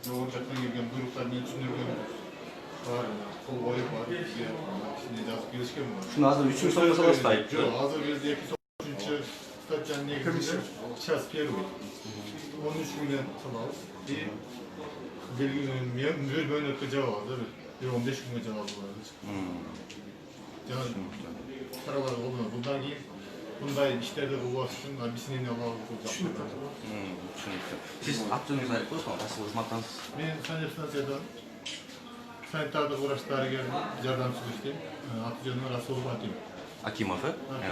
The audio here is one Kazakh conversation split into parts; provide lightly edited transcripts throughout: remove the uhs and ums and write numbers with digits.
Yoğun çaktan gelgen buyruklar men düşünürgen var. Kol boyu var. İçinde yazıp gelişken var. Şunu hazır 3. soruya salasaydı. Yok, hazır bizde 2 stadyan negizinde ças первый. 13 günden salalım. Bir böyle cevap var. Bir 15 güne cevap var. Yani paralar oldu. Bundan кейін bunday işlerde buluşsun, abisinin alalım olacak. Siz attığınızı ayıp olsun, asıl hizmetten. Ben sanat stansiyadan sanitarda uğraştırı geldim, yardımcı işleyim. Atıcının Rasulullah Akim. Акимов,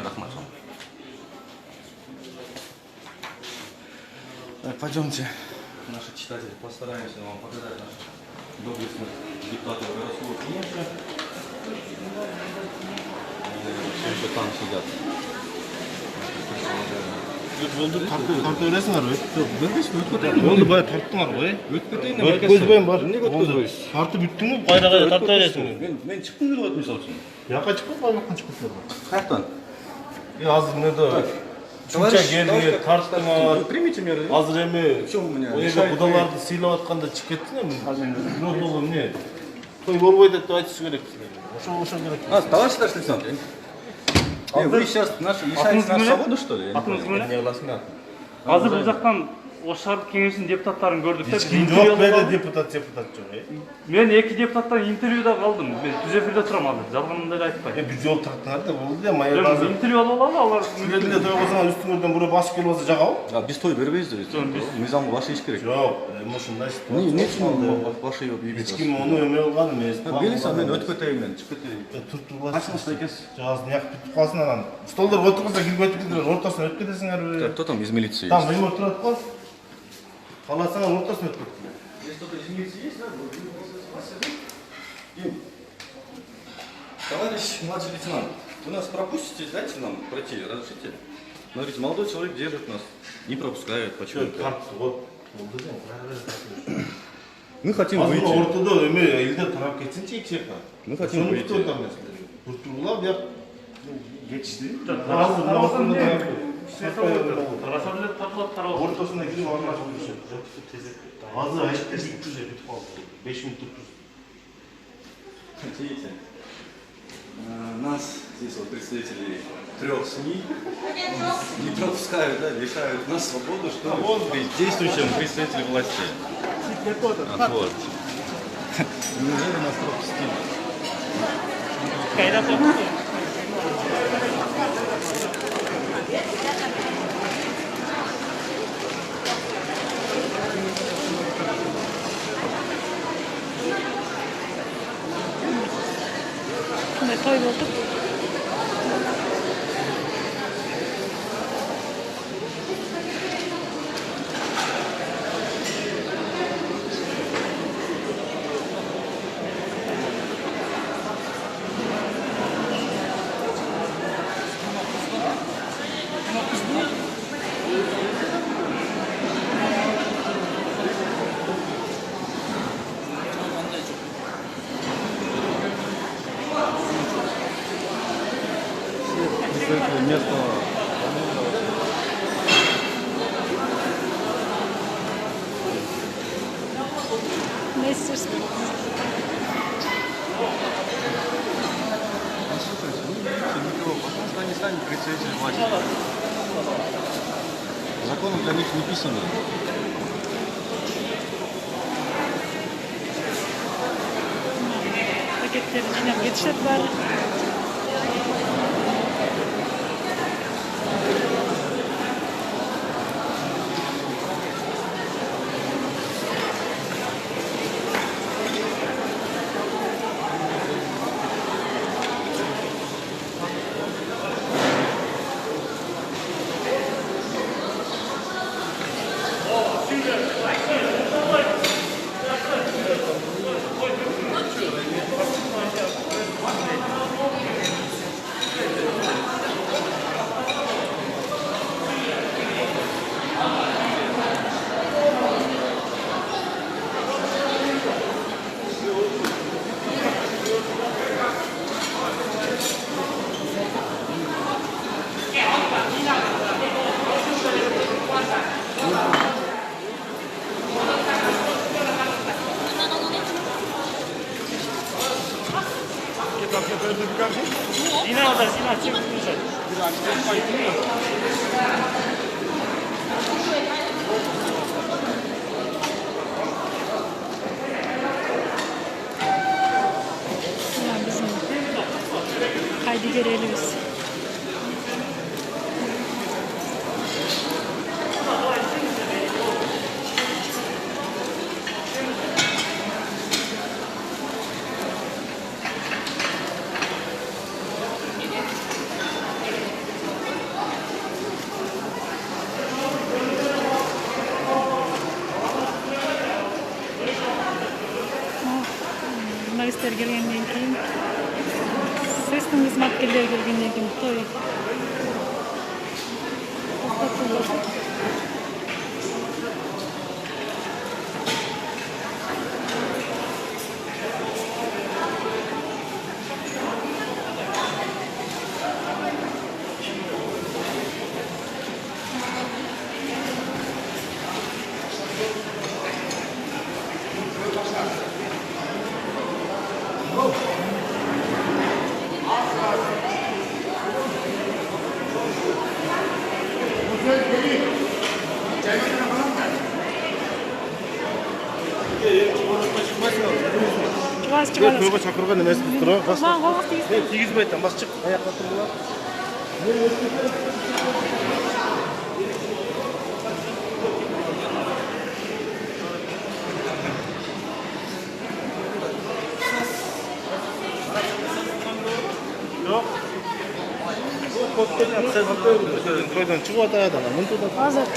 Рахмат. Пойдемте, наши читатели, постараемся вам показать наших доблестных депутатов городского князя. Все еще там сидят. Tartı öylesiniz abi. Oldu bayağı tarttılar be. Ötküteyim de Ötküz ben var. Ne ötküz? Tartı büttün mü? Bayrağa tartı öylesiniz. Ben çıktım diye ötküz olsun. Yaka çıkıp baymaktan çıkıp geldim. Kaçtan? Ya hazır ne de. Şunca geldi tarttıma. Примите меры. Hazır emi. В чем у меня? O yerде budalardı siylap atkanda çık ettin mi? Yok oğlum ne? Toy болбойт деп айтыш керек силерге. Ошо керек. Товарищ старший лейтенант. Вы сейчас лишаете нас свободы, что ли? Не кыласың? Азыр бул жактан Ош шаардык кеңешинин депутаттарын көрдүк да. Hiç kim yok böyle депутат yok. Мен эки депутаттан интервьюда калдым. Мен түз эфирде турам азыр. Жалганымды эле айтпайм. Biz yol tarttılar da oldu ya mayır lazım. Интервью алып алалы алар. Sülelinde toy kılsana üstüngörden buraya baş kelip olsa жагабы? Biz toy бербейбиз деп. Мыйзамга баш ийиш керек. Yok, ушундай Не үчүн баш ийип Hiç ийбейт? kim onu ömür kılgan emес. Белиңиз мен өтүп кетейин мен, чыгып кетейин. Turtullar. Качыңыз экенсиз. Жазын як бүтүп калсын анан. Столдор отургузда кирип өтүп кетиңер, ортосуна өтүп кетесиңерби? Кто там из милиции Там есть? мыймыр турат кол. Каласаңар ортосуна өтүп кетиңер. Есть кто-то из милиции есть, да? Товарищ младший лейтенант, вы нас пропустите, дайте нам пройти, разрешите? Смотрите, молодой человек держит нас, не пропускает, почему? Мы хотим Азыр выйти. ортодо эме элде тарап кетсинчи эки жака. Мы хотим выйти. Туртулап бияк кетишти. Ортосуна кирип алмашып жүрүшөт. Азыр айтып 300 бүтүп калды. 5 минут туртуз. Видите, нас здесь вот представители 3 СМИ не пропускают, да, лишают нас свободы, что при действующем представителе власти. Вот. Неужели нас пропустили? Той болдuk. Место. Ne istiyorsun? Потому что они сами представители власти. Законы для них не писаны. Paketleri yine geçirdiler. Zinada, zina çıkmayacak. Ya bizim haydi göreliyiz. Jurnalistler gelgenden keyin sesning xizmatkorlari kelgandan keyin to'y to'xtatildi. Çıkmaz çıkmaz. To'yga chaqirgan nimasi qilib turib, bas. Lan qo'ng'iz tegizdi. Tegizib aytaman, bas chiq. Oyoqqa turdilar. Yo'q. Bu kopdan to'ydan chiqib o'tadi, mana to'ydan. Hozir